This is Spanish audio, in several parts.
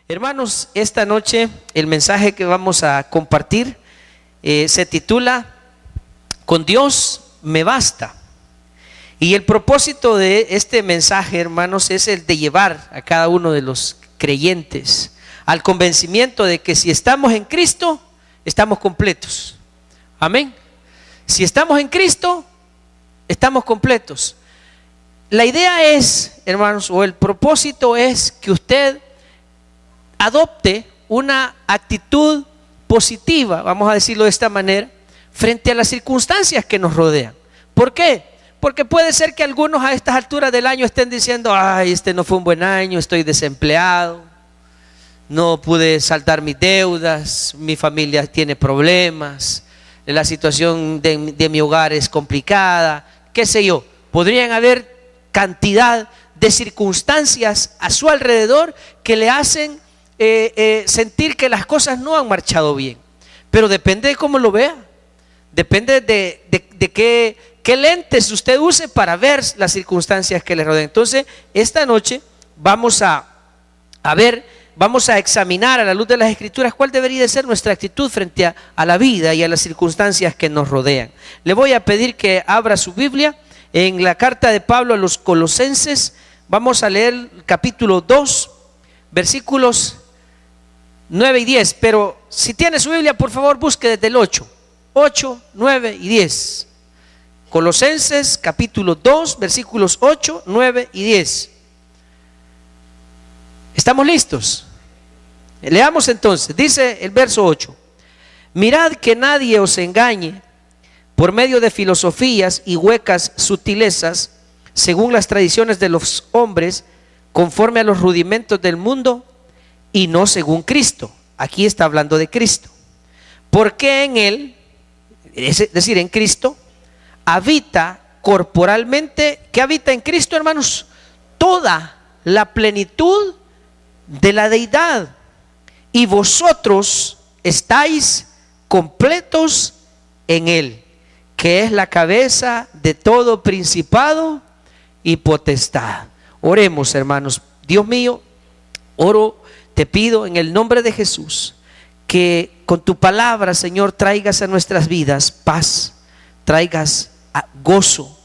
Hermanos, esta noche el mensaje que vamos a compartir se titula "Con Dios me basta". Y el propósito de este mensaje, hermanos, es el de llevar a cada uno de los creyentes al convencimiento de que si estamos en Cristo, estamos completos. Amén. Si estamos en Cristo, estamos completos. La idea es, hermanos, o el propósito es que usted adopte una actitud positiva, vamos a decirlo de esta manera, frente a las circunstancias que nos rodean. ¿Por qué? Porque puede ser que algunos a estas alturas del año estén diciendo: ay, este no fue un buen año, estoy desempleado, no pude saldar mis deudas, mi familia tiene problemas, la situación de mi hogar es complicada, qué sé yo. Podrían haber cantidad de circunstancias a su alrededor que le hacen sentir que las cosas no han marchado bien. Pero depende de cómo lo vea, depende de qué lentes usted use para ver las circunstancias que le rodean. Entonces, esta noche vamos a examinar a la luz de las Escrituras cuál debería de ser nuestra actitud frente a la vida y a las circunstancias que nos rodean. Le voy a pedir que abra su Biblia en la carta de Pablo a los Colosenses. Vamos a leer el capítulo 2, versículos 9 y 10. Pero si tiene su Biblia, por favor, busque desde el 8, 9 y 10. Colosenses capítulo 2, versículos 8, 9 y 10. ¿Estamos listos? Leamos entonces. Dice el verso 8: mirad que nadie os engañe por medio de filosofías y huecas sutilezas, según las tradiciones de los hombres, conforme a los rudimentos del mundo, y no según Cristo. Aquí está hablando de Cristo. Porque en Él, es decir, en Cristo, habita corporalmente. ¿Qué habita en Cristo, hermanos? Toda la plenitud de la deidad. Y vosotros estáis completos en Él, que es la cabeza de todo principado y potestad. Oremos, hermanos. Dios mío, oro, te pido en el nombre de Jesús que con tu palabra, Señor, traigas a nuestras vidas paz, traigas gozo,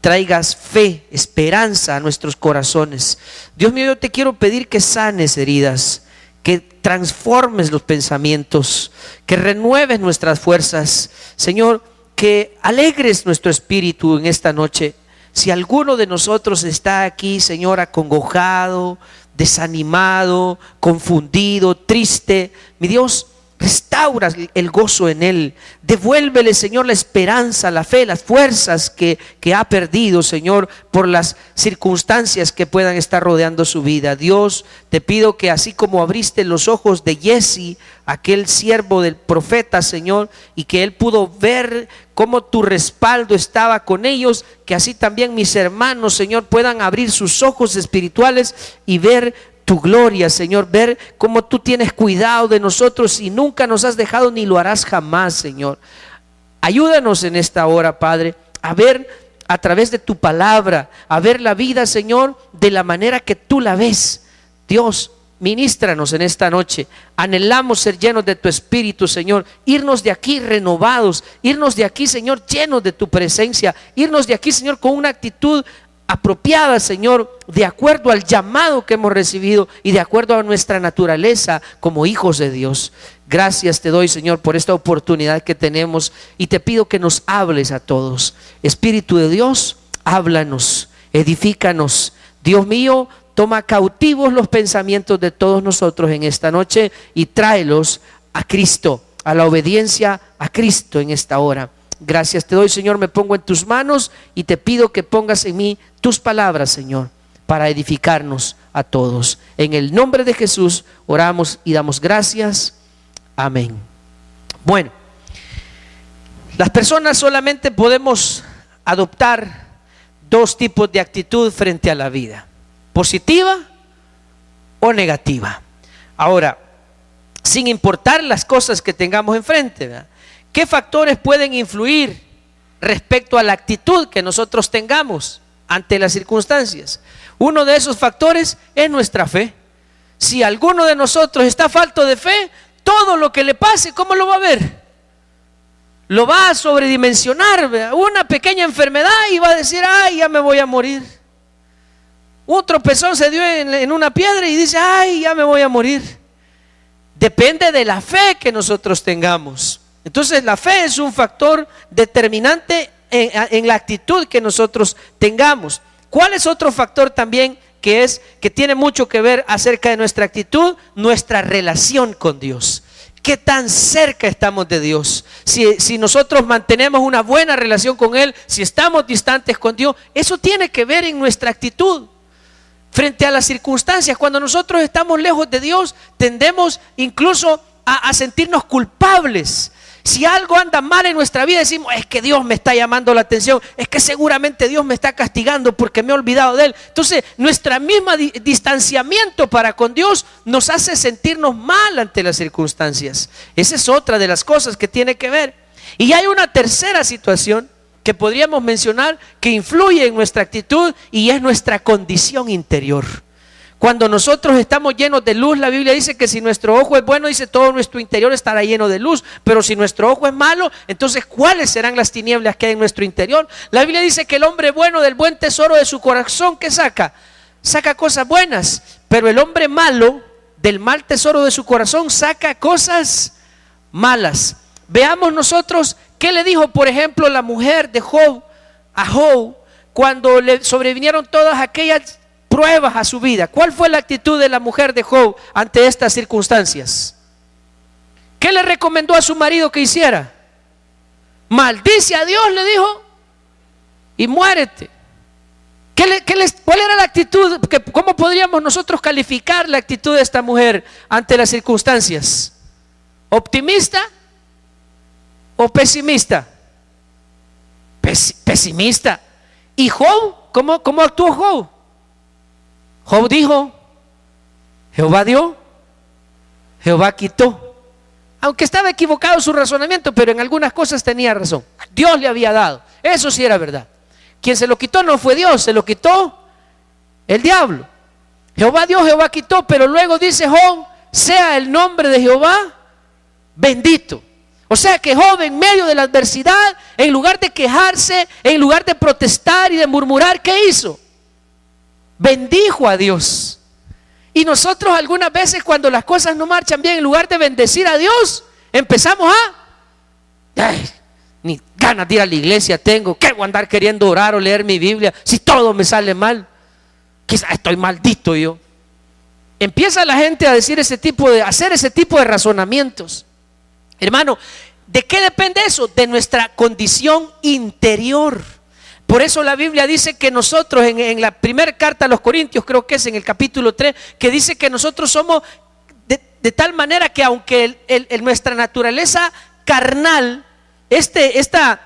traigas fe, esperanza a nuestros corazones. Dios mío, yo te quiero pedir que sanes heridas, que transformes los pensamientos, que renueves nuestras fuerzas, Señor, que alegres nuestro espíritu en esta noche. Si alguno de nosotros está aquí, Señor, acongojado, desanimado, confundido, triste, mi Dios, restaura el gozo en él. Devuélvele, Señor, la esperanza, la fe, las fuerzas que ha perdido, Señor, por las circunstancias que puedan estar rodeando su vida. Dios, te pido que así como abriste los ojos de Jesse, aquel siervo del profeta, Señor, y que él pudo ver cómo tu respaldo estaba con ellos, que así también mis hermanos, Señor, puedan abrir sus ojos espirituales y ver tu gloria, Señor, ver cómo tú tienes cuidado de nosotros y nunca nos has dejado ni lo harás jamás, Señor. Ayúdanos en esta hora, Padre, a ver a través de tu palabra, a ver la vida, Señor, de la manera que tú la ves. Dios, ministranos en esta noche. Anhelamos ser llenos de tu Espíritu, Señor, irnos de aquí renovados, irnos de aquí, Señor, llenos de tu presencia, irnos de aquí, Señor, con una actitud apropiada, Señor, de acuerdo al llamado que hemos recibido y de acuerdo a nuestra naturaleza como hijos de Dios. Gracias te doy, Señor, por esta oportunidad que tenemos, y te pido que nos hables a todos. Espíritu de Dios, háblanos, edifícanos. Dios mío, toma cautivos los pensamientos de todos nosotros en esta noche y tráelos a Cristo, a la obediencia a Cristo en esta hora. Gracias te doy, Señor, me pongo en tus manos y te pido que pongas en mí tus palabras, Señor, para edificarnos a todos. En el nombre de Jesús oramos y damos gracias. Amén. Bueno, las personas solamente podemos adoptar dos tipos de actitud frente a la vida: positiva o negativa. Ahora, sin importar las cosas que tengamos enfrente, ¿verdad?, ¿qué factores pueden influir respecto a la actitud que nosotros tengamos ante las circunstancias? Uno de esos factores es nuestra fe. Si alguno de nosotros está falto de fe, todo lo que le pase, ¿cómo lo va a ver? Lo va a sobredimensionar, ¿verdad? Una pequeña enfermedad y va a decir, ay, ya me voy a morir. Un tropezón se dio en una piedra y dice, ay, ya me voy a morir. Depende de la fe que nosotros tengamos. Entonces la fe es un factor determinante en la actitud que nosotros tengamos. ¿Cuál es otro factor también que tiene mucho que ver acerca de nuestra actitud? Nuestra relación con Dios. ¿Qué tan cerca estamos de Dios? Si nosotros mantenemos una buena relación con Él, si estamos distantes con Dios, eso tiene que ver en nuestra actitud frente a las circunstancias. Cuando nosotros estamos lejos de Dios, tendemos incluso a sentirnos culpables. Si algo anda mal en nuestra vida, decimos, es que Dios me está llamando la atención, es que seguramente Dios me está castigando porque me he olvidado de Él. Entonces, nuestro mismo distanciamiento para con Dios nos hace sentirnos mal ante las circunstancias. Esa es otra de las cosas que tiene que ver. Y hay una tercera situación que podríamos mencionar que influye en nuestra actitud, y es nuestra condición interior. Cuando nosotros estamos llenos de luz, la Biblia dice que si nuestro ojo es bueno, dice, todo nuestro interior estará lleno de luz. Pero si nuestro ojo es malo, entonces ¿cuáles serán las tinieblas que hay en nuestro interior? La Biblia dice que el hombre bueno del buen tesoro de su corazón, ¿qué saca? Saca cosas buenas. Pero el hombre malo del mal tesoro de su corazón saca cosas malas. Veamos nosotros qué le dijo, por ejemplo, la mujer de Job a Job cuando le sobrevinieron todas aquellas pruebas a su vida. ¿Cuál fue la actitud de la mujer de Job ante estas circunstancias? ¿Qué le recomendó a su marido que hiciera? Maldice a Dios, le dijo, y muérete. ¿Cuál era la actitud? ¿Cómo podríamos nosotros calificar la actitud de esta mujer ante las circunstancias? ¿Optimista o pesimista? Pesimista. ¿Y Job? ¿Cómo actuó Job? Job dijo, Jehová dio, Jehová quitó. Aunque estaba equivocado su razonamiento, pero en algunas cosas tenía razón. Dios le había dado, eso sí era verdad. Quien se lo quitó no fue Dios, se lo quitó el diablo. Jehová dio, Jehová quitó, pero luego dice Job, sea el nombre de Jehová bendito. O sea que Job, en medio de la adversidad, en lugar de quejarse, en lugar de protestar y de murmurar, ¿qué hizo? Bendijo a Dios. Y nosotros algunas veces, cuando las cosas no marchan bien, en lugar de bendecir a Dios, empezamos ni ganas de ir a la iglesia tengo, ¿qué voy a andar queriendo orar o leer mi Biblia si todo me sale mal? Quizás estoy maldito yo. Empieza la gente a decir hacer ese tipo de razonamientos. Hermano, ¿de qué depende eso? De nuestra condición interior. Por eso la Biblia dice que nosotros en la primera carta a los Corintios, creo que es en el capítulo 3, que dice que nosotros somos de tal manera que aunque nuestra naturaleza carnal, esta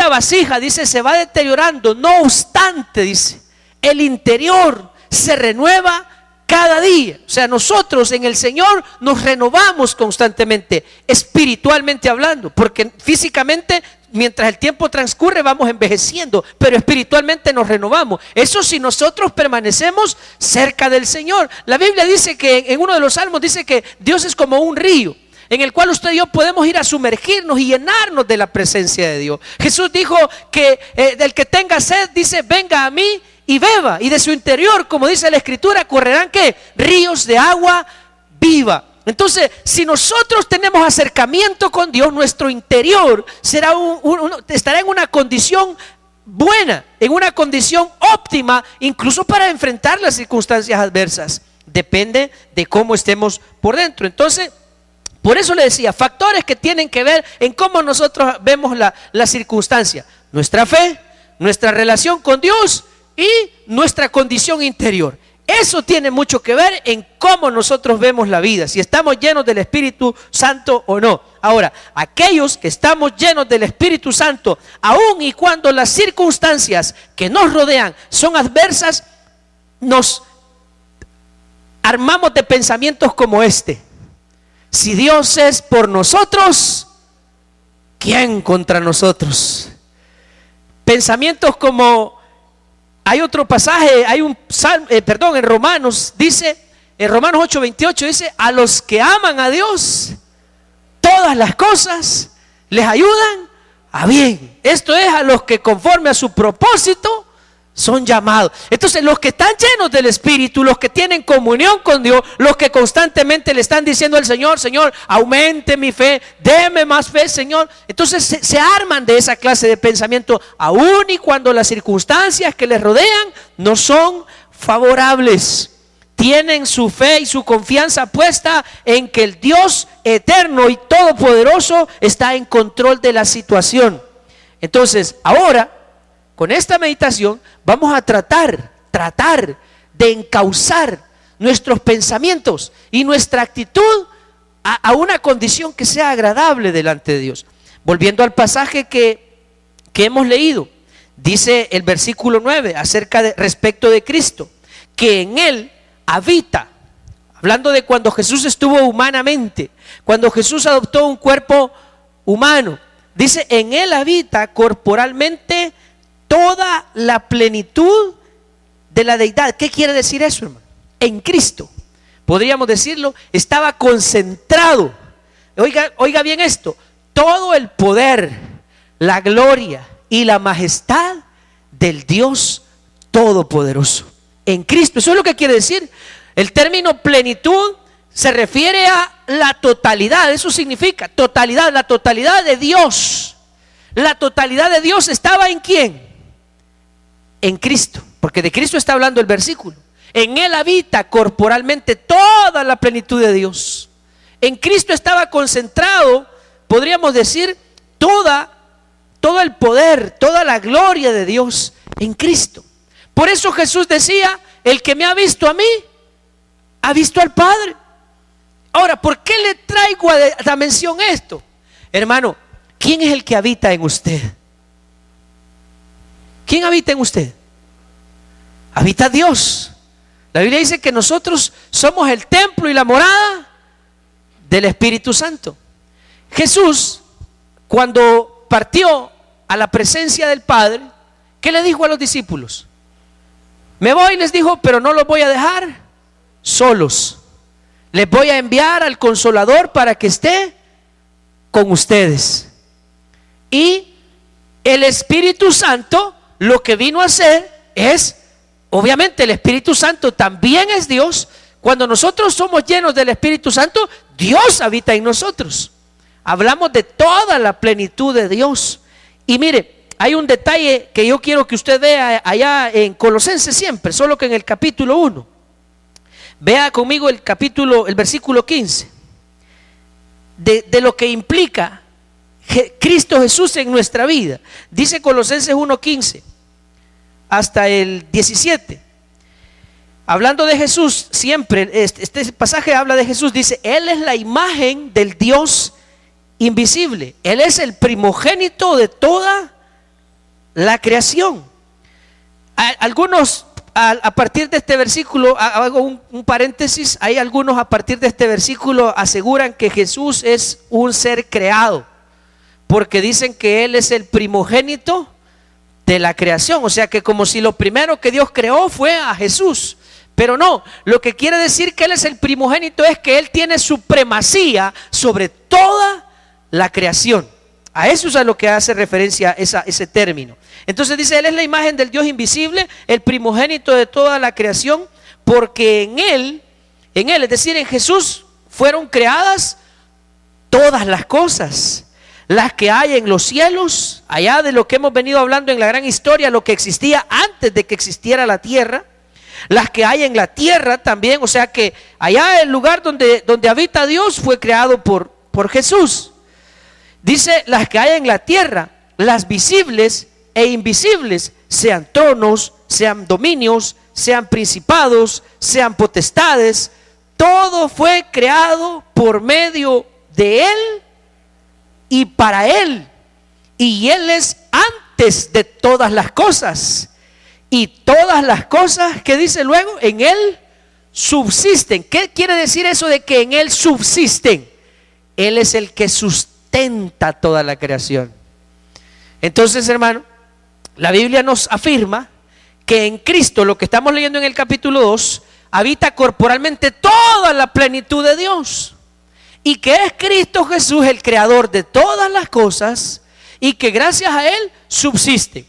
vasija, dice, se va deteriorando, no obstante, dice, el interior se renueva cada día. O sea, nosotros en el Señor nos renovamos constantemente, espiritualmente hablando, porque físicamente mientras el tiempo transcurre vamos envejeciendo, pero espiritualmente nos renovamos. Eso si nosotros permanecemos cerca del Señor. La Biblia dice que en uno de los salmos dice que Dios es como un río en el cual usted y yo podemos ir a sumergirnos y llenarnos de la presencia de Dios. Jesús dijo que del que tenga sed, dice, venga a mí y beba, y de su interior, como dice la Escritura, correrán ¿qué? Ríos de agua viva. Entonces, si nosotros tenemos acercamiento con Dios, nuestro interior estará en una condición buena, en una condición óptima, incluso para enfrentar las circunstancias adversas. Depende de cómo estemos por dentro. Entonces, por eso le decía, factores que tienen que ver en cómo nosotros vemos la circunstancia. Nuestra fe, nuestra relación con Dios y nuestra condición interior. Eso tiene mucho que ver en cómo nosotros vemos la vida, si estamos llenos del Espíritu Santo o no. Ahora, aquellos que estamos llenos del Espíritu Santo, aun y cuando las circunstancias que nos rodean son adversas, nos armamos de pensamientos como este: si Dios es por nosotros, ¿quién contra nosotros? Pensamientos como... Hay otro pasaje, en Romanos dice en Romanos 8:28 dice: a los que aman a Dios, todas las cosas les ayudan a bien. Esto es, a los que conforme a su propósito son llamados. Entonces, los que están llenos del Espíritu, los que tienen comunión con Dios, los que constantemente le están diciendo al Señor: Señor, aumente mi fe, deme más fe, Señor. Entonces se arman de esa clase de pensamiento, aun y cuando las circunstancias que les rodean no son favorables. Tienen su fe y su confianza puesta en que el Dios eterno y todopoderoso está en control de la situación. Entonces, ahora, con esta meditación, vamos a tratar de encauzar nuestros pensamientos y nuestra actitud a una condición que sea agradable delante de Dios. Volviendo al pasaje que hemos leído, dice el versículo 9 respecto de Cristo, que en Él habita, hablando de cuando Jesús estuvo humanamente, cuando Jesús adoptó un cuerpo humano, dice: en Él habita corporalmente toda la plenitud de la deidad. ¿Qué quiere decir eso, hermano? En Cristo, podríamos decirlo, estaba concentrado. Oiga bien esto: todo el poder, la gloria y la majestad del Dios Todopoderoso. En Cristo, eso es lo que quiere decir. El término plenitud se refiere a la totalidad. Eso significa totalidad, la totalidad de Dios. La totalidad de Dios estaba ¿en quién? En Cristo, porque de Cristo está hablando el versículo. En Él habita corporalmente toda la plenitud de Dios. En Cristo estaba concentrado, podríamos decir, todo el poder, toda la gloria de Dios en Cristo. Por eso Jesús decía: el que me ha visto a mí, ha visto al Padre. Ahora, ¿por qué le traigo a la mención esto? Hermano, ¿quién es el que habita en usted? ¿Quién habita en usted? Habita Dios. La Biblia dice que nosotros somos el templo y la morada del Espíritu Santo. Jesús, cuando partió a la presencia del Padre, ¿qué le dijo a los discípulos? Me voy, les dijo, pero no los voy a dejar solos. Les voy a enviar al Consolador para que esté con ustedes. Y el Espíritu Santo lo que vino a hacer es, obviamente el Espíritu Santo también es Dios. Cuando nosotros somos llenos del Espíritu Santo, Dios habita en nosotros. Hablamos de toda la plenitud de Dios. Y mire, hay un detalle que yo quiero que usted vea allá en Colosenses siempre, solo que en el capítulo 1. Vea conmigo el versículo 15, de lo que implica Cristo Jesús en nuestra vida. Dice Colosenses 1:15 hasta el 17. Hablando de Jesús, siempre, este pasaje habla de Jesús, dice: Él es la imagen del Dios invisible. Él es el primogénito de toda la creación. Algunos, a partir de este versículo, hago un paréntesis, hay algunos a partir de este versículo aseguran que Jesús es un ser creado, porque dicen que Él es el primogénito de la creación, o sea que como si lo primero que Dios creó fue a Jesús. Pero no, lo que quiere decir que Él es el primogénito es que Él tiene supremacía sobre toda la creación. A eso es a lo que hace referencia ese término. Entonces dice: Él es la imagen del Dios invisible, el primogénito de toda la creación, porque en Él, es decir, en Jesús, fueron creadas todas las cosas, las que hay en los cielos, allá de lo que hemos venido hablando en la gran historia, lo que existía antes de que existiera la tierra, las que hay en la tierra también, o sea que allá el lugar donde habita Dios fue creado por Jesús. Dice: las que hay en la tierra, las visibles e invisibles, sean tronos, sean dominios, sean principados, sean potestades, todo fue creado por medio de Él y para Él. Y Él es antes de todas las cosas. Y todas las cosas, ¿qué dice luego? En Él subsisten. ¿Qué quiere decir eso de que en Él subsisten? Él es el que sustenta toda la creación. Entonces, hermano, la Biblia nos afirma que en Cristo, lo que estamos leyendo en el capítulo 2, habita corporalmente toda la plenitud de Dios, y que es Cristo Jesús el creador de todas las cosas, y que gracias a Él subsiste.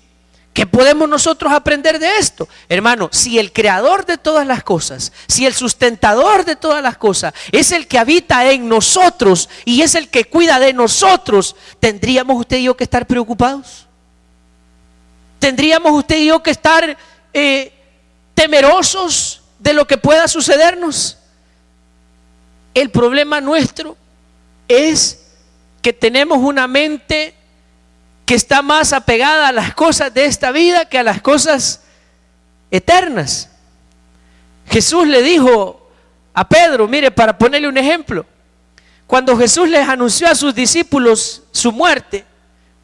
¿Qué podemos nosotros aprender de esto? Hermano, si el creador de todas las cosas, si el sustentador de todas las cosas es el que habita en nosotros y es el que cuida de nosotros, ¿tendríamos usted y yo que estar preocupados? ¿Tendríamos usted y yo que estar temerosos de lo que pueda sucedernos? El problema nuestro es que tenemos una mente que está más apegada a las cosas de esta vida que a las cosas eternas. Jesús le dijo a Pedro, mire, para ponerle un ejemplo, cuando Jesús les anunció a sus discípulos su muerte,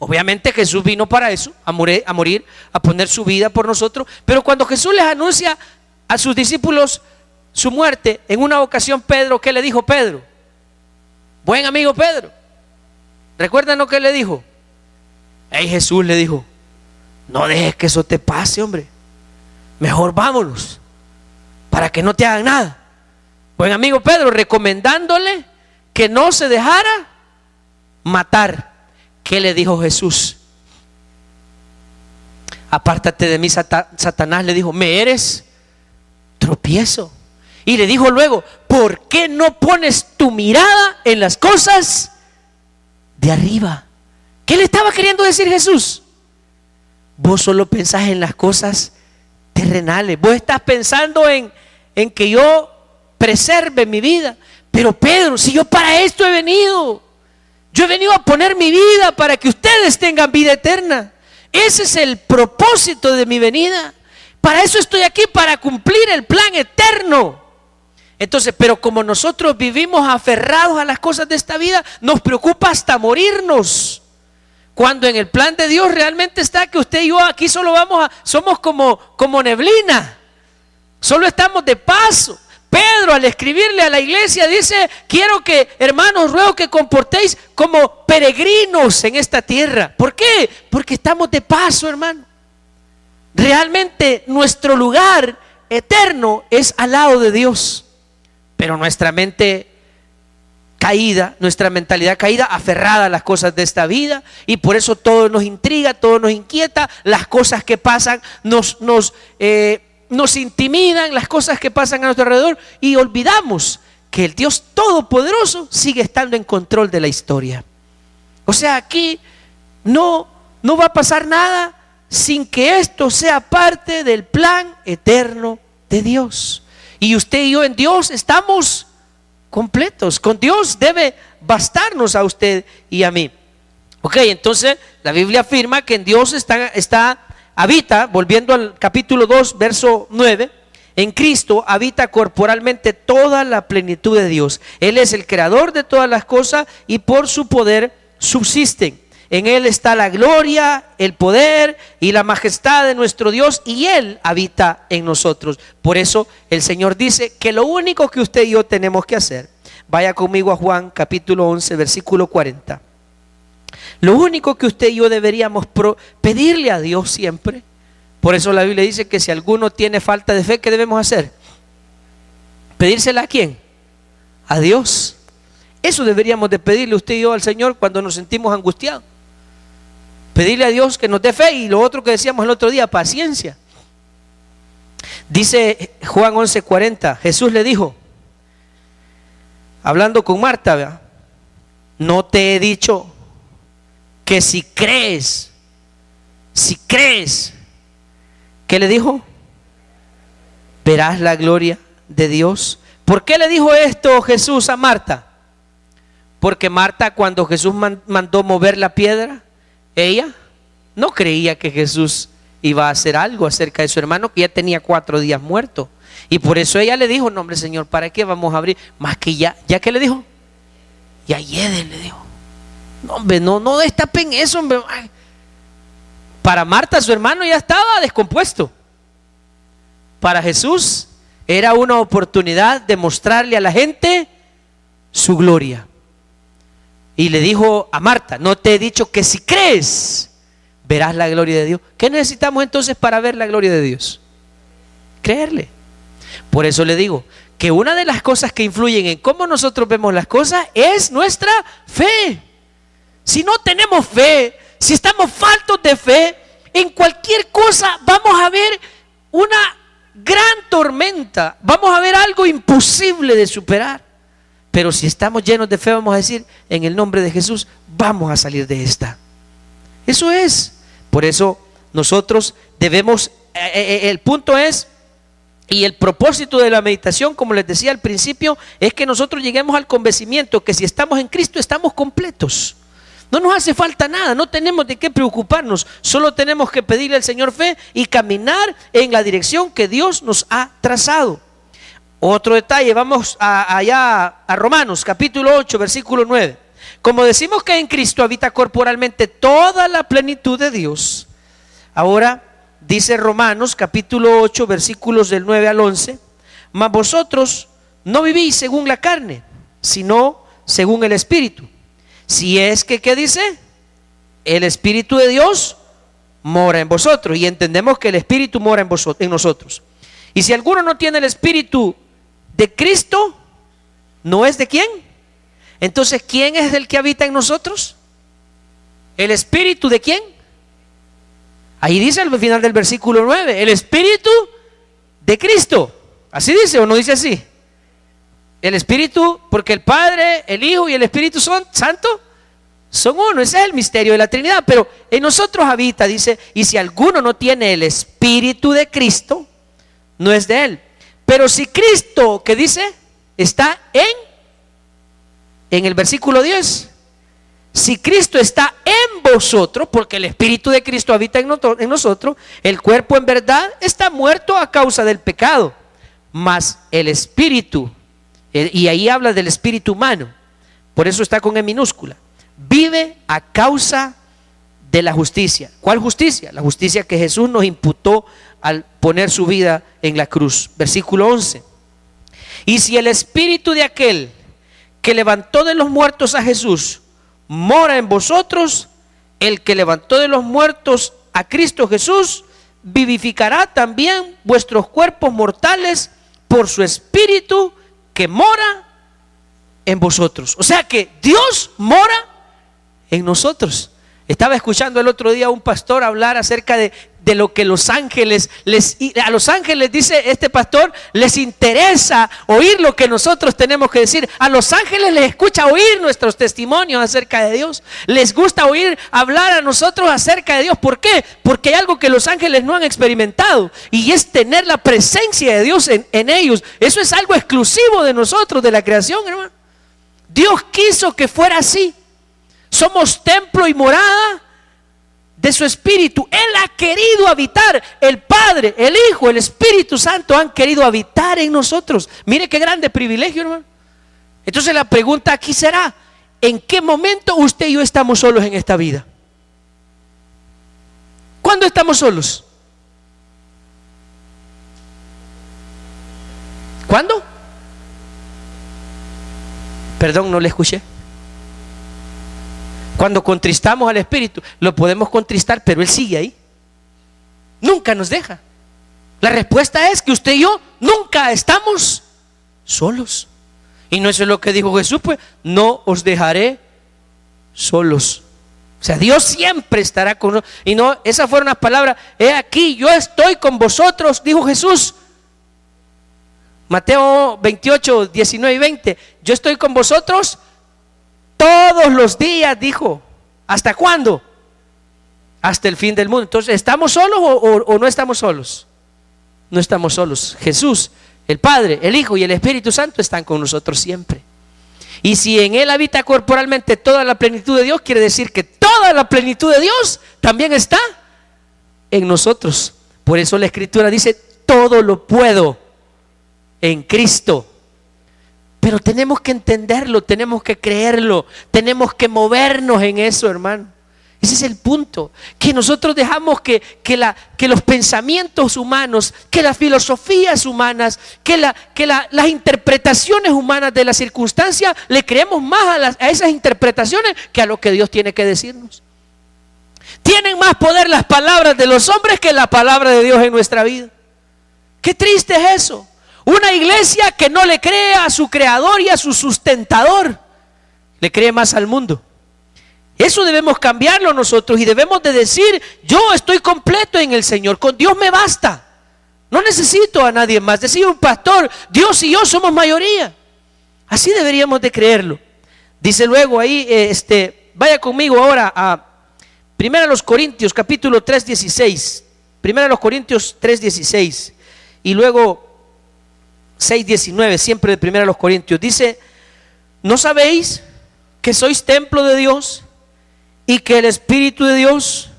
obviamente Jesús vino para eso, a morir, a poner su vida por nosotros, pero cuando Jesús les anuncia a sus discípulos su muerte, en una ocasión Pedro, ¿qué le dijo Pedro? Buen amigo Pedro, ¿recuerdan lo que le dijo? Jesús le dijo, no dejes que eso te pase, hombre, mejor vámonos, para que no te hagan nada. Buen amigo Pedro, recomendándole que no se dejara matar. ¿Qué le dijo Jesús? Apártate de mí, Satanás, le dijo, me eres tropiezo. Y le dijo luego, ¿por qué no pones tu mirada en las cosas de arriba? ¿Qué le estaba queriendo decir Jesús? Vos solo pensás en las cosas terrenales. Vos estás pensando en que yo preserve mi vida. Pero Pedro, si yo para esto he venido, yo he venido a poner mi vida para que ustedes tengan vida eterna. Ese es el propósito de mi venida. Para eso estoy aquí, para cumplir el plan eterno. Entonces, pero como nosotros vivimos aferrados a las cosas de esta vida, nos preocupa hasta morirnos. Cuando en el plan de Dios realmente está que usted y yo aquí solo somos como neblina, solo estamos de paso. Pedro, al escribirle a la iglesia, dice, quiero que, hermanos, ruego que comportéis como peregrinos en esta tierra. ¿Por qué? Porque estamos de paso, hermano. Realmente nuestro lugar eterno es al lado de Dios, pero nuestra mente caída, nuestra mentalidad caída, aferrada a las cosas de esta vida, y por eso todo nos intriga, todo nos inquieta, las cosas que pasan nos intimidan, las cosas que pasan a nuestro alrededor, y olvidamos que el Dios Todopoderoso sigue estando en control de la historia. O sea, aquí no va a pasar nada sin que esto sea parte del plan eterno de Dios. Y usted y yo en Dios estamos completos. Con Dios debe bastarnos a usted y a mí. Ok, entonces la Biblia afirma que en Dios habita, volviendo al capítulo 2, verso 9, en Cristo habita corporalmente toda la plenitud de Dios. Él es el creador de todas las cosas y por su poder subsisten. En Él está la gloria, el poder y la majestad de nuestro Dios, y Él habita en nosotros. Por eso el Señor dice que lo único que usted y yo tenemos que hacer, vaya conmigo a Juan capítulo 11, versículo 40. Lo único que usted y yo deberíamos pedirle a Dios siempre. Por eso la Biblia dice que si alguno tiene falta de fe, ¿qué debemos hacer? ¿Pedírsela a quién? A Dios. Eso deberíamos de pedirle usted y yo al Señor cuando nos sentimos angustiados. Pedirle a Dios que nos dé fe, y lo otro que decíamos el otro día, paciencia. Dice Juan 11:40, Jesús le dijo, hablando con Marta, ¿verdad? No te he dicho que si crees, ¿qué le dijo? Verás la gloria de Dios. ¿Por qué le dijo esto Jesús a Marta? Porque Marta, cuando Jesús mandó mover la piedra, ella no creía que Jesús iba a hacer algo acerca de su hermano, que ya tenía 4 días muerto. Y por eso ella le dijo, no hombre Señor, ¿para qué vamos a abrir? Más que ya que le dijo, ya hiede, le dijo. No hombre, no destapen eso, hombre. Ay. Para Marta su hermano ya estaba descompuesto. Para Jesús era una oportunidad de mostrarle a la gente su gloria. Y le dijo a Marta, no te he dicho que si crees, verás la gloria de Dios. ¿Qué necesitamos entonces para ver la gloria de Dios? Creerle. Por eso le digo que una de las cosas que influyen en cómo nosotros vemos las cosas es nuestra fe. Si no tenemos fe, si estamos faltos de fe, en cualquier cosa vamos a ver una gran tormenta, vamos a ver algo imposible de superar. Pero si estamos llenos de fe, vamos a decir, en el nombre de Jesús, vamos a salir de esta. Eso es. Por eso nosotros debemos, el punto es, y el propósito de la meditación, como les decía al principio, es que nosotros lleguemos al convencimiento que si estamos en Cristo, estamos completos. No nos hace falta nada, no tenemos de qué preocuparnos, solo tenemos que pedirle al Señor fe y caminar en la dirección que Dios nos ha trazado. Otro detalle, vamos allá a Romanos capítulo 8, versículo 9. Como decimos que en Cristo habita corporalmente toda la plenitud de Dios, ahora dice Romanos capítulo 8, versículos del 9 al 11, mas vosotros no vivís según la carne, sino según el Espíritu. Si es que, ¿qué dice? El Espíritu de Dios mora en vosotros. Y entendemos que el Espíritu mora en nosotros. Y si alguno no tiene el Espíritu de Cristo, ¿no es de quién? Entonces, ¿quién es el que habita en nosotros? ¿El Espíritu de quién? Ahí dice al final del versículo 9, el Espíritu de Cristo. ¿Así dice o no dice así? El Espíritu, porque el Padre, el Hijo y el Espíritu Santo son uno. Ese es el misterio de la Trinidad. Pero en nosotros habita, dice, y si alguno no tiene el Espíritu de Cristo, no es de él. Pero si Cristo, ¿qué dice? Está en el versículo 10. Si Cristo está en vosotros, porque el Espíritu de Cristo habita en nosotros, el cuerpo en verdad está muerto a causa del pecado, mas el Espíritu, y ahí habla del espíritu humano, por eso está con E minúscula, vive a causa de la justicia. ¿Cuál justicia? La justicia que Jesús nos imputó al poner su vida en la cruz. Versículo 11. Y si el espíritu de aquel que levantó de los muertos a Jesús mora en vosotros, el que levantó de los muertos a Cristo Jesús vivificará también vuestros cuerpos mortales por su espíritu que mora en vosotros. O sea que Dios mora en nosotros. Estaba escuchando el otro día a un pastor hablar acerca de lo que los ángeles, a los ángeles, dice este pastor, les interesa oír lo que nosotros tenemos que decir. A los ángeles les escucha oír nuestros testimonios acerca de Dios. Les gusta oír hablar a nosotros acerca de Dios. ¿Por qué? Porque hay algo que los ángeles no han experimentado, y es tener la presencia de Dios en ellos. Eso es algo exclusivo de nosotros, de la creación, hermano. Dios quiso que fuera así. Somos templo y morada de su Espíritu. Él ha querido habitar. El Padre, el Hijo, el Espíritu Santo han querido habitar en nosotros. Mire qué grande privilegio, hermano. Entonces la pregunta aquí será: ¿en qué momento usted y yo estamos solos en esta vida? ¿Cuándo estamos solos? ¿Cuándo? Perdón, no le escuché. Cuando contristamos al Espíritu. Lo podemos contristar, pero Él sigue ahí. Nunca nos deja. La respuesta es que usted y yo nunca estamos solos. Y no eso es lo que dijo Jesús, pues: no os dejaré solos. O sea, Dios siempre estará con nosotros. Y no, esas fueron las palabras: he aquí, yo estoy con vosotros, dijo Jesús. Mateo 28, 19 y 20. Yo estoy con vosotros todos los días, dijo. ¿Hasta cuándo? Hasta el fin del mundo. Entonces, ¿estamos solos o no estamos solos? No estamos solos. Jesús, el Padre, el Hijo y el Espíritu Santo están con nosotros siempre. Y si en Él habita corporalmente toda la plenitud de Dios, quiere decir que toda la plenitud de Dios también está en nosotros. Por eso la Escritura dice: todo lo puedo en Cristo. Pero tenemos que entenderlo, tenemos que creerlo, tenemos que movernos en eso, hermano. Ese es el punto, que nosotros dejamos que los pensamientos humanos, que las filosofías humanas, que las interpretaciones humanas de la circunstancia, le creemos más a esas interpretaciones que a lo que Dios tiene que decirnos. Tienen más poder las palabras de los hombres que la palabra de Dios en nuestra vida. Qué triste es eso. Una iglesia que no le cree a su creador y a su sustentador, le cree más al mundo. Eso debemos cambiarlo nosotros y debemos de decir: yo estoy completo en el Señor, con Dios me basta, no necesito a nadie más. Decía un pastor: Dios y yo somos mayoría. Así deberíamos de creerlo. Dice luego ahí, vaya conmigo ahora a 1 Corintios capítulo 3:16. 1 Corintios 3:16 y luego 6:19, siempre de 1 Corintios. Dice: ¿no sabéis que sois templo de Dios y que el Espíritu de Dios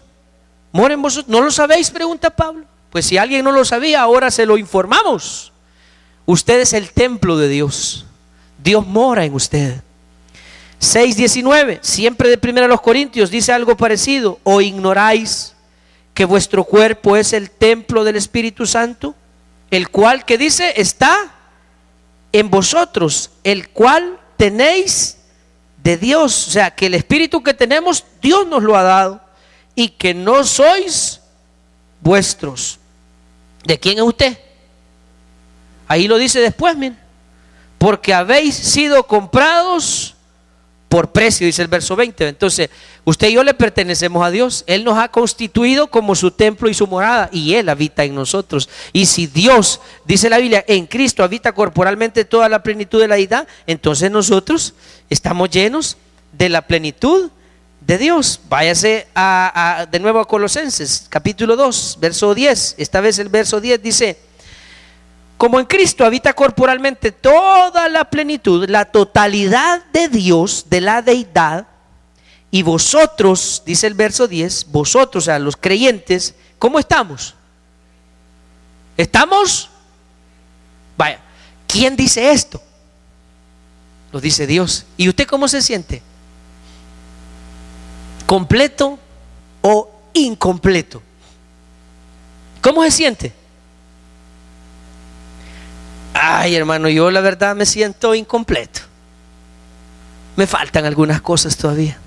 mora en vosotros? ¿No lo sabéis?, pregunta Pablo. Pues si alguien no lo sabía, ahora se lo informamos. Usted es el templo de Dios, Dios mora en usted. 6:19, siempre de 1 Corintios, dice algo parecido: ¿o ignoráis que vuestro cuerpo es el templo del Espíritu Santo, el cual, que dice, está en vosotros, el cual tenéis de Dios? O sea, que el Espíritu que tenemos, Dios nos lo ha dado, y que no sois vuestros. ¿De quién es usted? Ahí lo dice después, miren: porque habéis sido comprados por precio, dice el verso 20. Entonces, usted y yo le pertenecemos a Dios. Él nos ha constituido como su templo y su morada, y Él habita en nosotros. Y si Dios, dice la Biblia, en Cristo habita corporalmente toda la plenitud de la deidad, entonces nosotros estamos llenos de la plenitud de Dios. Váyase de nuevo a Colosenses capítulo 2, verso 10. Esta vez el verso 10 dice: como en Cristo habita corporalmente toda la plenitud, la totalidad de Dios, de la deidad, y vosotros, dice el verso 10, vosotros, o sea, los creyentes, ¿cómo estamos? ¿Estamos? Vaya, ¿quién dice esto? Lo dice Dios. ¿Y usted cómo se siente? ¿Completo o incompleto? ¿Cómo se siente? Ay, hermano, yo la verdad me siento incompleto. Me faltan algunas cosas todavía.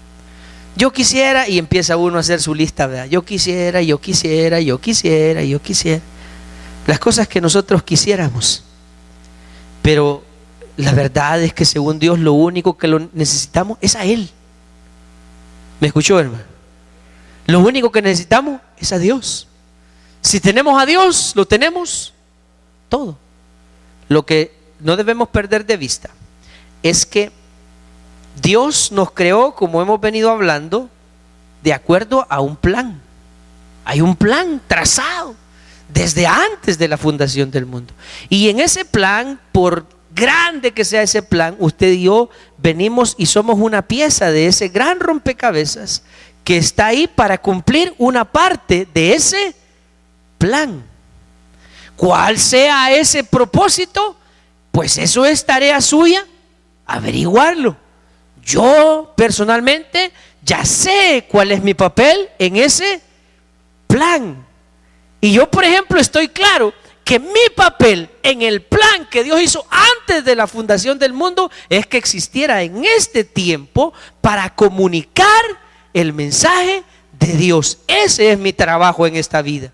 Yo quisiera, y empieza uno a hacer su lista, ¿verdad? Yo quisiera. Las cosas que nosotros quisiéramos. Pero la verdad es que según Dios lo único que lo necesitamos es a Él. ¿Me escuchó, hermano? Lo único que necesitamos es a Dios. Si tenemos a Dios, lo tenemos todo. Lo que no debemos perder de vista es que Dios nos creó, como hemos venido hablando, de acuerdo a un plan. Hay un plan trazado desde antes de la fundación del mundo. Y en ese plan, por grande que sea ese plan, usted y yo venimos y somos una pieza de ese gran rompecabezas que está ahí para cumplir una parte de ese plan. ¿Cuál sea ese propósito? Pues eso es tarea suya averiguarlo. Yo personalmente ya sé cuál es mi papel en ese plan. Y yo, por ejemplo, estoy claro que mi papel en el plan que Dios hizo antes de la fundación del mundo es que existiera en este tiempo para comunicar el mensaje de Dios. Ese es mi trabajo en esta vida.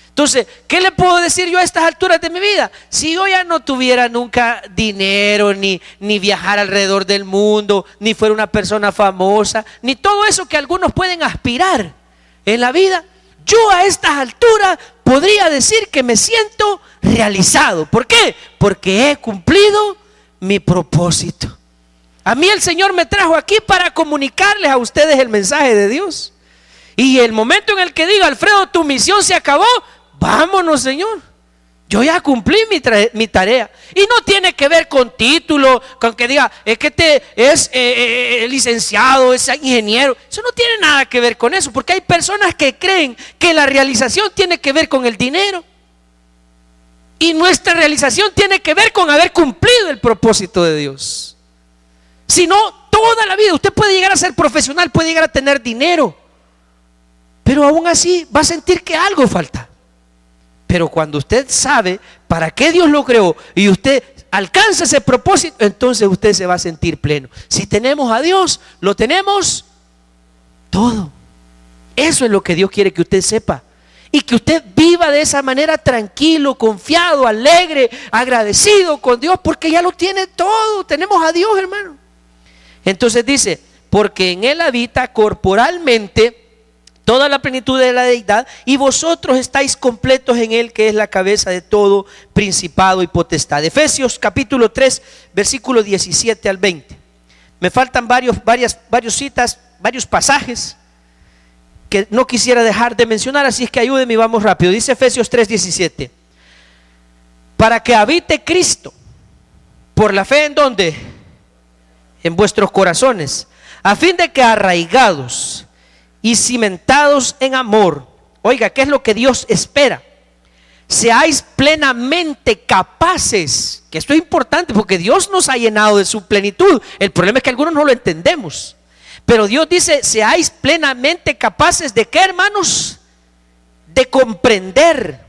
Entonces, ¿qué le puedo decir yo a estas alturas de mi vida? Si yo ya no tuviera nunca dinero, ni viajar alrededor del mundo, ni fuera una persona famosa, ni todo eso que algunos pueden aspirar en la vida, yo a estas alturas podría decir que me siento realizado. ¿Por qué? Porque he cumplido mi propósito. A mí el Señor me trajo aquí para comunicarles a ustedes el mensaje de Dios. Y el momento en el que diga: Alfredo, tu misión se acabó, vámonos, Señor. Yo ya cumplí mi tarea. Y no tiene que ver con título, con que diga es que es licenciado, es ingeniero. Eso no tiene nada que ver con eso, porque hay personas que creen que la realización tiene que ver con el dinero. Y nuestra realización tiene que ver con haber cumplido el propósito de Dios. Si no, toda la vida usted puede llegar a ser profesional, puede llegar a tener dinero, pero aún así va a sentir que algo falta. Pero cuando usted sabe para qué Dios lo creó y usted alcanza ese propósito, entonces usted se va a sentir pleno. Si tenemos a Dios, lo tenemos todo. Eso es lo que Dios quiere que usted sepa. y que usted viva de esa manera tranquilo, confiado, alegre, agradecido con Dios, porque ya lo tiene todo. Tenemos a Dios, hermano. Entonces dice, porque en Él habita corporalmente toda la plenitud de la deidad, y vosotros estáis completos en Él, que es la cabeza de todo principado y potestad. Efesios capítulo 3, versículo 17 al 20. Me faltan varios citas, varios pasajes que no quisiera dejar de mencionar, así es que ayúdenme y vamos rápido. Dice Efesios 3, 17. Para que habite Cristo por la fe, ¿en dónde? En vuestros corazones, a fin de que arraigados y cimentados en amor, oiga, ¿qué es lo que Dios espera? Seáis plenamente capaces, que esto es importante porque Dios nos ha llenado de su plenitud. El problema es que algunos no lo entendemos, pero Dios dice, seáis plenamente capaces de ¿qué, hermanos? De comprender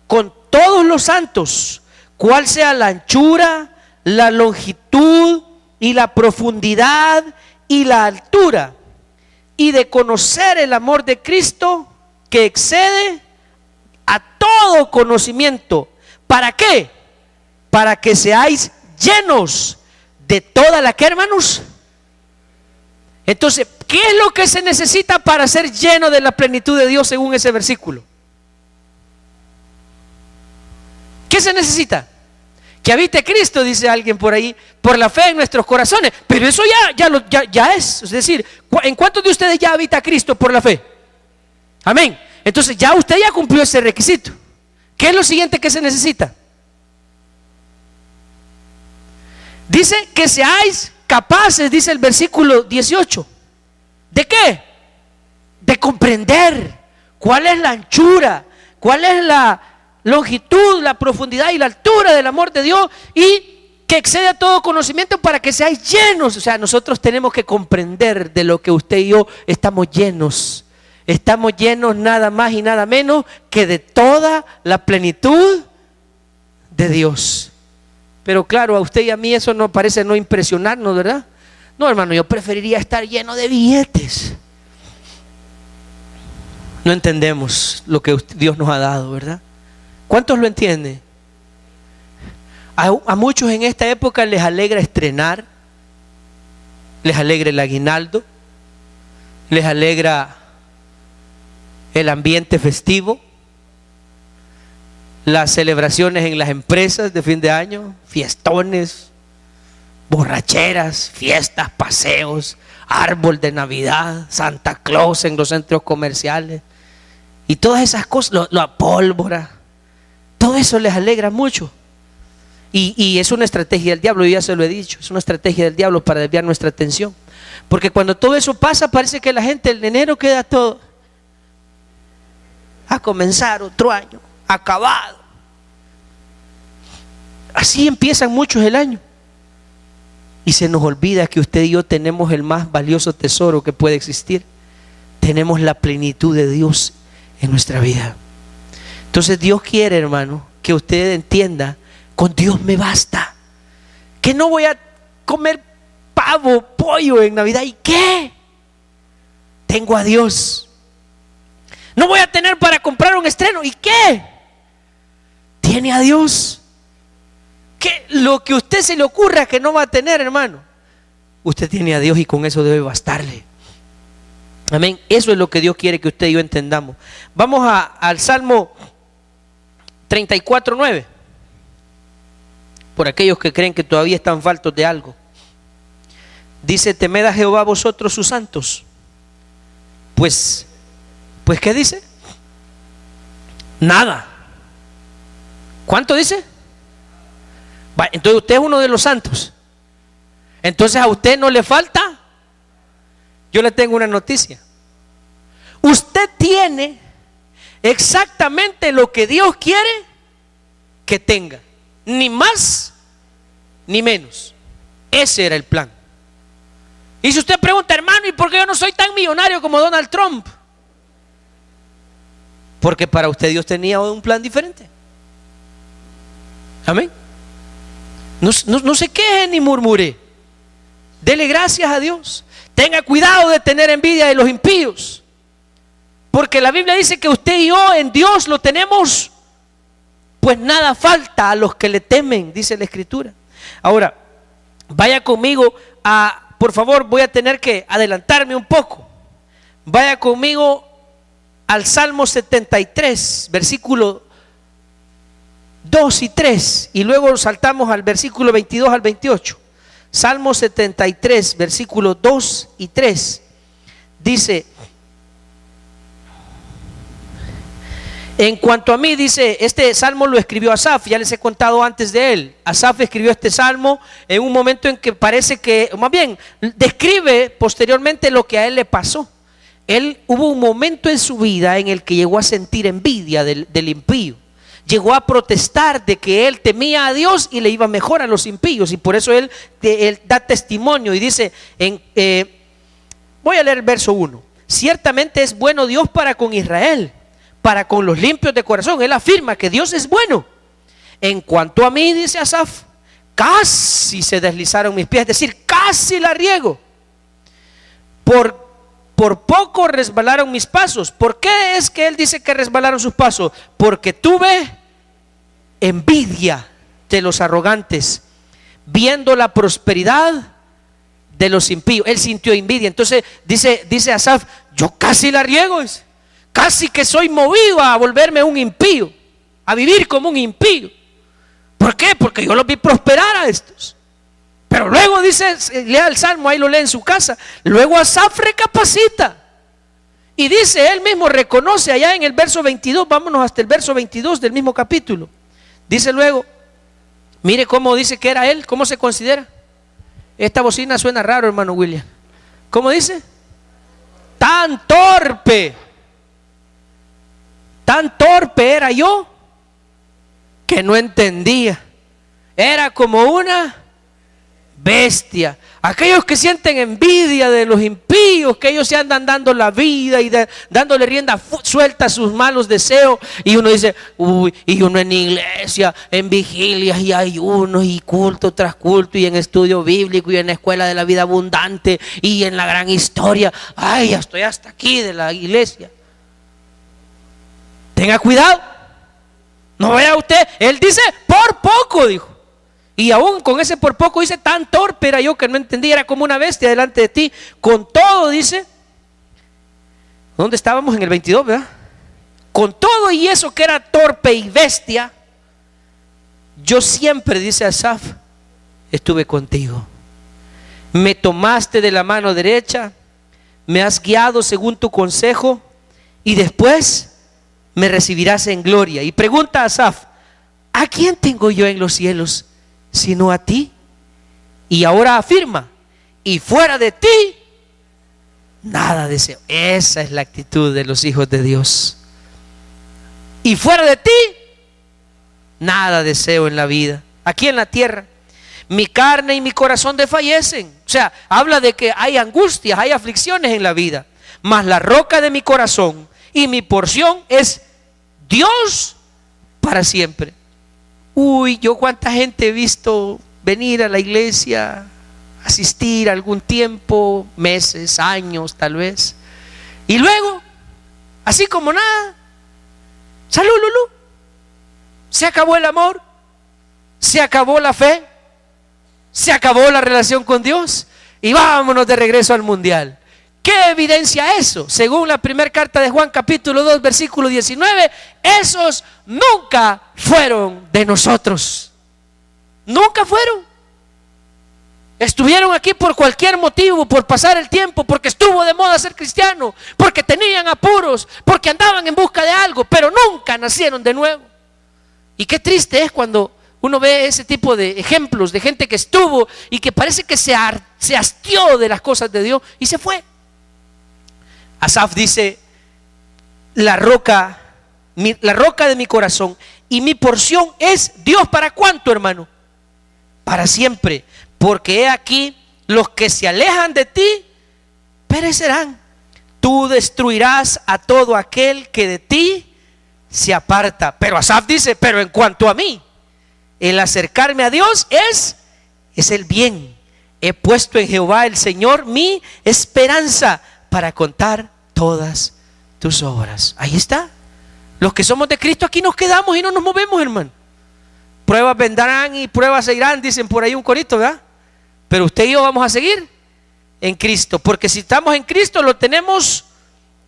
con todos los santos cuál sea la anchura, la longitud y la profundidad y la altura, y de conocer el amor de Cristo que excede a todo conocimiento. ¿Para qué? Para que seáis llenos de toda la que, hermanos. Entonces, ¿qué es lo que se necesita para ser lleno de la plenitud de Dios según ese versículo? ¿Qué se necesita? Que habite Cristo, dice alguien por ahí, por la fe en nuestros corazones. Pero eso ya es. Es decir, ¿en cuántos de ustedes ya habita Cristo por la fe? Amén. Entonces ya usted ya cumplió ese requisito. ¿Qué es lo siguiente que se necesita? Dice que seáis capaces, dice el versículo 18. ¿De qué? De comprender cuál es la anchura, cuál es la longitud, la profundidad y la altura del amor de Dios, y que excede a todo conocimiento, para que seáis llenos. O sea, nosotros tenemos que comprender de lo que usted y yo estamos llenos. Estamos llenos nada más y nada menos que de toda la plenitud de Dios. Pero claro, a usted y a mí eso no parece no impresionarnos, ¿verdad? No, hermano, yo preferiría estar lleno de billetes. No entendemos lo que Dios nos ha dado, ¿verdad? ¿Cuántos lo entienden? A muchos en esta época les alegra estrenar, les alegra el aguinaldo, les alegra el ambiente festivo, las celebraciones en las empresas de fin de año, fiestones, borracheras, fiestas, paseos, árbol de Navidad, Santa Claus en los centros comerciales y todas esas cosas, la pólvora, todo eso les alegra mucho. Y es una estrategia del diablo, yo ya se lo he dicho, es una estrategia del diablo para desviar nuestra atención. Porque cuando todo eso pasa, parece que la gente en enero queda todo a comenzar otro año, acabado. Así empiezan muchos el año. Y se nos olvida que usted y yo tenemos el más valioso tesoro que puede existir. Tenemos la plenitud de Dios en nuestra vida. Entonces Dios quiere, hermano, que usted entienda, con Dios me basta. Que no voy a comer pavo, pollo en Navidad. ¿Y qué? Tengo a Dios. No voy a tener para comprar un estreno. ¿Y qué? Tiene a Dios. ¿Qué? Lo que a usted se le ocurra que no va a tener, hermano, usted tiene a Dios y con eso debe bastarle. Amén. Eso es lo que Dios quiere que usted y yo entendamos. Vamos al Salmo 34:9. Por aquellos que creen que todavía están faltos de algo. Dice: temed a Jehová vosotros sus santos. Pues ¿qué dice? Nada. ¿Cuánto dice? Entonces usted es uno de los santos. Entonces a usted no le falta. Yo le tengo una noticia. Usted tiene exactamente lo que Dios quiere que tenga. Ni más ni menos. Ese era el plan. Y si usted pregunta, hermano, ¿y por qué yo no soy tan millonario como Donald Trump? Porque para usted Dios tenía un plan diferente. Amén. No se queje ni murmure. Dele gracias a Dios. Tenga cuidado de tener envidia de los impíos, Porque la Biblia dice que usted y yo en Dios lo tenemos, pues nada falta a los que le temen, dice la Escritura. Ahora, vaya conmigo por favor, voy a tener que adelantarme un poco. Vaya conmigo al Salmo 73, versículo 2 y 3, y luego saltamos al versículo 22 al 28. Salmo 73, versículos 2 y 3, dice: en cuanto a mí, dice, este salmo lo escribió Asaf, ya les he contado antes de él. Asaf escribió este salmo en un momento en que parece que, más bien, describe posteriormente lo que a él le pasó. Hubo un momento en su vida en el que llegó a sentir envidia del impío. Llegó a protestar de que él temía a Dios y le iba mejor a los impíos, y por eso él da testimonio y dice, voy a leer el verso 1: ciertamente es bueno Dios para con Israel, para con los limpios de corazón. Él afirma que Dios es bueno. En cuanto a mí, dice Asaf, casi se deslizaron mis pies, es decir, casi la riego. Por poco resbalaron mis pasos. ¿Por qué es que él dice que resbalaron sus pasos? Porque tuve envidia de los arrogantes, viendo la prosperidad de los impíos. Él sintió envidia. Entonces dice Asaf, yo casi la riego, casi que soy movido a volverme un impío, a vivir como un impío. ¿Por qué? Porque yo los vi prosperar a estos. Pero luego dice, lea el salmo, ahí lo lee en su casa. Luego Asaf recapacita y dice, él mismo reconoce allá en el verso 22, vámonos hasta el verso 22 del mismo capítulo. Dice luego, mire cómo dice que era él, cómo se considera. Esta bocina suena raro, hermano William. ¿Cómo dice? Tan torpe era yo que no entendía. Era como una bestia. Aquellos que sienten envidia de los impíos, que ellos se andan dando la vida y dándole rienda suelta a sus malos deseos, y uno dice, uy, y uno en iglesia, en vigilias y ayunos y culto tras culto, y en estudio bíblico y en la escuela de la vida abundante y en la gran historia, ay, ya estoy hasta aquí de la iglesia. Tenga cuidado, no vaya usted. Él dice, por poco, dijo. Y aún con ese por poco dice, tan torpe era yo que no entendía, era como una bestia delante de ti. Con todo, dice, ¿dónde estábamos? En el 22, ¿verdad? Con todo y eso que era torpe y bestia, yo siempre, dice Asaf, estuve contigo. Me tomaste de la mano derecha, me has guiado según tu consejo, y después me recibirás en gloria. Y pregunta a Asaf, ¿a quién tengo yo en los cielos sino a ti? Y ahora afirma, y fuera de ti nada deseo. Esa es la actitud de los hijos de Dios. Y fuera de ti nada deseo en la vida, aquí en la tierra. Mi carne y mi corazón desfallecen. O sea, habla de que hay angustias, hay aflicciones en la vida, mas la roca de mi corazón y mi porción es Dios para siempre. Uy, yo cuánta gente he visto venir a la iglesia, asistir algún tiempo, meses, años tal vez, y luego, así como nada, salud, Lulú, se acabó el amor, se acabó la fe, se acabó la relación con Dios, y vámonos de regreso al mundial. ¿Qué evidencia eso? Según la primera carta de Juan, capítulo 2, versículo 19, esos nunca fueron de nosotros. Nunca fueron. Estuvieron aquí por cualquier motivo, por pasar el tiempo, porque estuvo de moda ser cristiano, porque tenían apuros, porque andaban en busca de algo, pero nunca nacieron de nuevo. Y qué triste es cuando uno ve ese tipo de ejemplos de gente que estuvo y que parece que se hastió de las cosas de Dios y se fue. Asaf dice, la roca de mi corazón y mi porción es Dios. ¿Para cuánto, hermano? Para siempre. Porque he aquí, los que se alejan de ti perecerán. Tú destruirás a todo aquel que de ti se aparta. Pero Asaf dice, pero en cuanto a mí, el acercarme a Dios es el bien. He puesto en Jehová el Señor mi esperanza para contar todas tus obras. Ahí está. Los que somos de Cristo aquí nos quedamos y no nos movemos, hermano. Pruebas vendrán y pruebas se irán, dicen por ahí un corito, ¿verdad? Pero usted y yo vamos a seguir en Cristo, porque si estamos en Cristo lo tenemos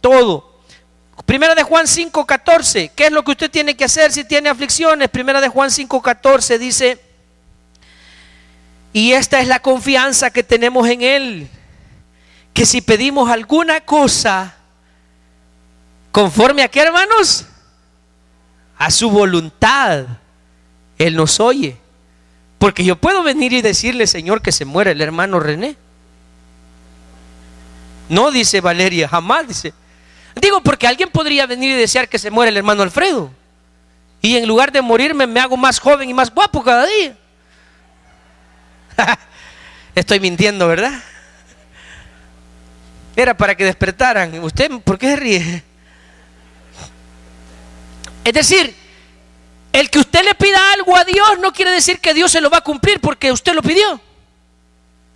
todo. Primera de Juan 5:14, ¿qué es lo que usted tiene que hacer si tiene aflicciones? Primera de Juan 5:14 dice: y esta es la confianza que tenemos en Él, que si pedimos alguna cosa conforme a qué, hermanos, a su voluntad, Él nos oye. Porque yo puedo venir y decirle, Señor, que se muera el hermano René. No, dice Valeria, jamás, dice. Digo, porque alguien podría venir y desear que se muera el hermano Alfredo, y en lugar de morirme me hago más joven y más guapo cada día. Estoy mintiendo, ¿verdad? Era para que despertaran. ¿Usted por qué se ríe? Es decir, el que usted le pida algo a Dios no quiere decir que Dios se lo va a cumplir porque usted lo pidió.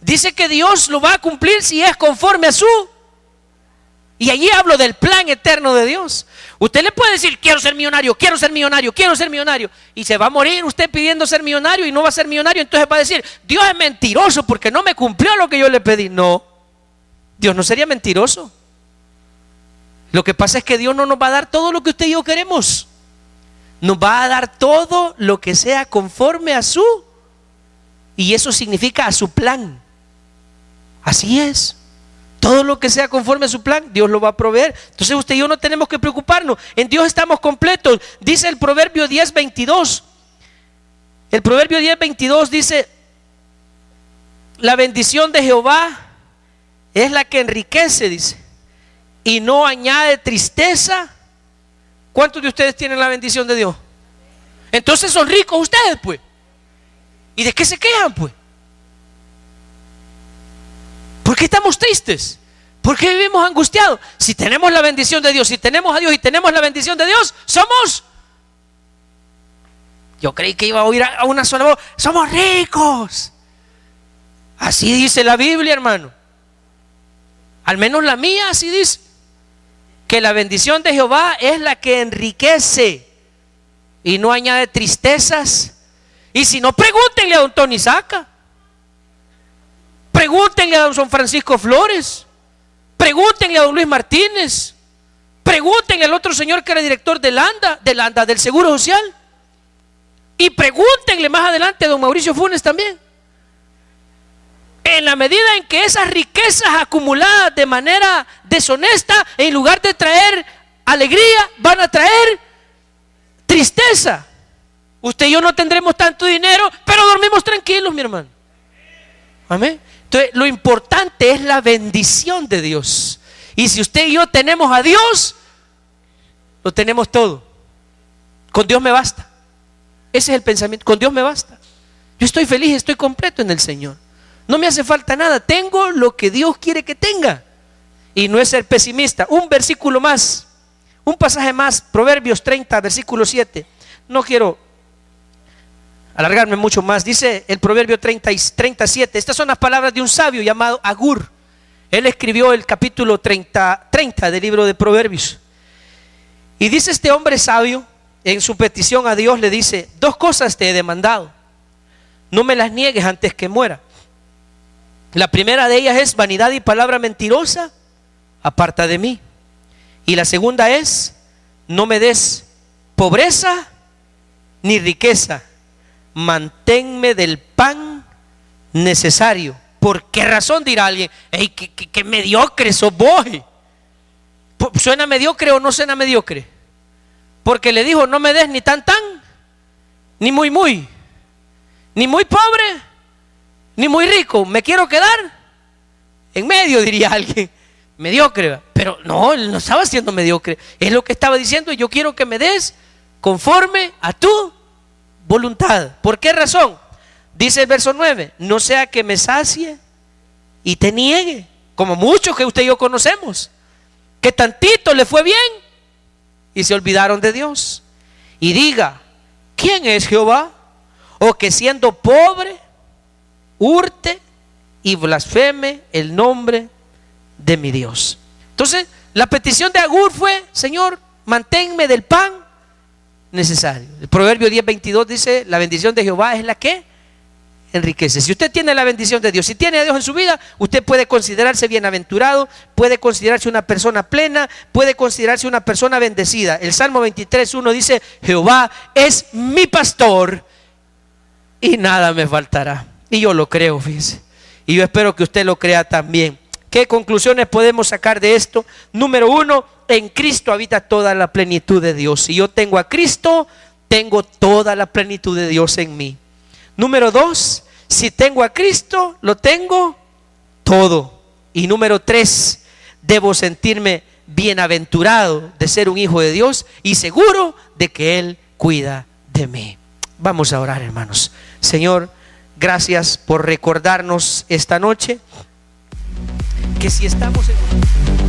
Dice que Dios lo va a cumplir si es conforme a su. Y allí hablo del plan eterno de Dios. Usted le puede decir, quiero ser millonario, quiero ser millonario, quiero ser millonario, y se va a morir usted pidiendo ser millonario y no va a ser millonario. Entonces va a decir, Dios es mentiroso porque no me cumplió lo que yo le pedí. No, Dios no sería mentiroso. Lo que pasa es que Dios no nos va a dar todo lo que usted y yo queremos. Nos va a dar todo lo que sea conforme a su, y eso significa a su plan. Así es. Todo lo que sea conforme a su plan, Dios lo va a proveer. Entonces usted y yo no tenemos que preocuparnos. En Dios estamos completos. Dice el Proverbio 10:22. El Proverbio 10:22 dice: la bendición de Jehová es la que enriquece, dice, y no añade tristeza. ¿Cuántos de ustedes tienen la bendición de Dios? Entonces son ricos ustedes, pues. ¿Y de qué se quejan, pues? ¿Por qué estamos tristes? ¿Por qué vivimos angustiados? Si tenemos la bendición de Dios, si tenemos a Dios y tenemos la bendición de Dios, somos. Yo creí que iba a oír a una sola voz. Somos ricos. Así dice la Biblia, hermano. Al menos la mía así dice. Que la bendición de Jehová es la que enriquece y no añade tristezas. Y si no, pregúntenle a don Tony Saca. Pregúntenle a don San Francisco Flores. Pregúntenle a don Luis Martínez. Pregúntenle al otro señor que era director del ANDA, del Seguro Social. Y pregúntenle más adelante a don Mauricio Funes también. En la medida en que esas riquezas acumuladas de manera deshonesta, en lugar de traer alegría, van a traer tristeza. Usted y yo no tendremos tanto dinero, pero dormimos tranquilos, mi hermano. Amén. Entonces, lo importante es la bendición de Dios. Y si usted y yo tenemos a Dios, lo tenemos todo. Con Dios me basta. Ese es el pensamiento. Con Dios me basta. Yo estoy feliz, estoy completo en el Señor. No me hace falta nada. Tengo lo que Dios quiere que tenga. Y no es ser pesimista. Un versículo más, un pasaje más, Proverbios 30, versículo 7. No quiero alargarme mucho más. Dice el Proverbio 37. Estas son las palabras de un sabio llamado Agur. Él escribió el capítulo 30 del libro de Proverbios. Y dice este hombre sabio, en su petición a Dios le dice: dos cosas te he demandado, no me las niegues antes que muera. La primera de ellas es vanidad y palabra mentirosa, aparta de mí. Y la segunda es: no me des pobreza ni riqueza, manténme del pan necesario. ¿Por qué razón dirá alguien? Ey, qué mediocre sos vos. ¿Suena mediocre o no suena mediocre? Porque le dijo: no me des ni tan, ni muy, ni muy pobre, ni muy rico. Me quiero quedar en medio, diría alguien. Mediocre. Pero no, él no estaba siendo mediocre. Es lo que estaba diciendo: yo quiero que me des conforme a tu voluntad. ¿Por qué razón? Dice el verso 9: no sea que me sacie y te niegue, como muchos que usted y yo conocemos, que tantito le fue bien y se olvidaron de Dios. Y diga: ¿quién es Jehová? O que siendo pobre hurte y blasfeme el nombre de mi Dios. Entonces La petición de Agur fue: Señor, manténme del pan necesario. El Proverbio 10:22 dice: la bendición de Jehová es la que enriquece. Si usted tiene la bendición de Dios, si tiene a Dios en su vida, usted puede considerarse bienaventurado, puede considerarse una persona plena, puede considerarse una persona bendecida. El Salmo 23:1 dice: Jehová es mi pastor y nada me faltará. Y yo lo creo, fíjese, y yo espero que usted lo crea también. ¿Qué conclusiones podemos sacar de esto? Número 1, en Cristo habita toda la plenitud de Dios. Si yo tengo a Cristo, tengo toda la plenitud de Dios en mí. Número 2, si tengo a Cristo, lo tengo todo. Y número 3, debo sentirme bienaventurado de ser un hijo de Dios y seguro de que Él cuida de mí. Vamos a orar, hermanos. Señor, gracias por recordarnos esta noche que si estamos en...